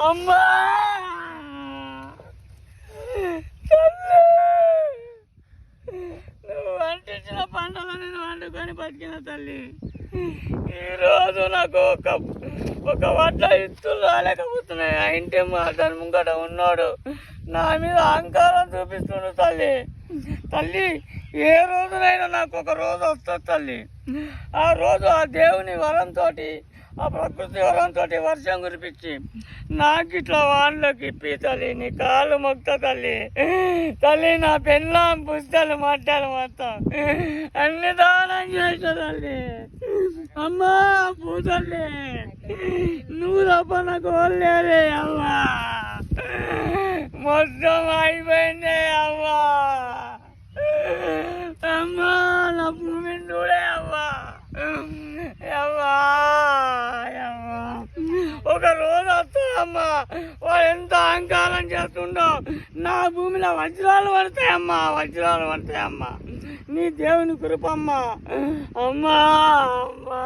అమ్మా నువ్వు వంటించిన పంటలు నేను వండుకొని బతికిన తల్లి. ఈరోజు నాకు ఒక వడ్ల ఇత్తులు రాలేకపోతున్నాయి. ఆ ఇంటి దాని ముంగట ఉన్నాడు నా మీద అహంకారం చూపిస్తుండు తల్లి. తల్లి ఏ రోజునైనా నాకు ఒక రోజు వస్తుంది తల్లి. ఆ రోజు ఆ దేవుని వరంతో ఆ ప్రకృతి వరంతో వర్షం కురిపించి నాకు ఇట్లా వానలోకి ఇప్పి తల్లి. నీ కాళ్ళు మొక్తా తల్లి. తల్లి నా పెళ్ళాం పుస్తలు మట్టాలు మొత్తం అన్ని దానం చేసిన తల్లి. అమ్మా పూతల్లి నువ్వు తప్ప నాకు వాళ్ళే అవ్వా. మొత్తం అయిపోయింది అవ్వా. అమ్మా నా భూమిని చూడే అవ్వా. అవ్వా ఒక రోజు వస్తాయమ్మా. వాడు ఎంత అహంకారం చేస్తుండో నా భూమిలో వజ్రాలు పడతాయమ్మా. వజ్రాలు పడతాయమ్మా. నీ దేవుని కృపమ్మా. అమ్మా అమ్మా.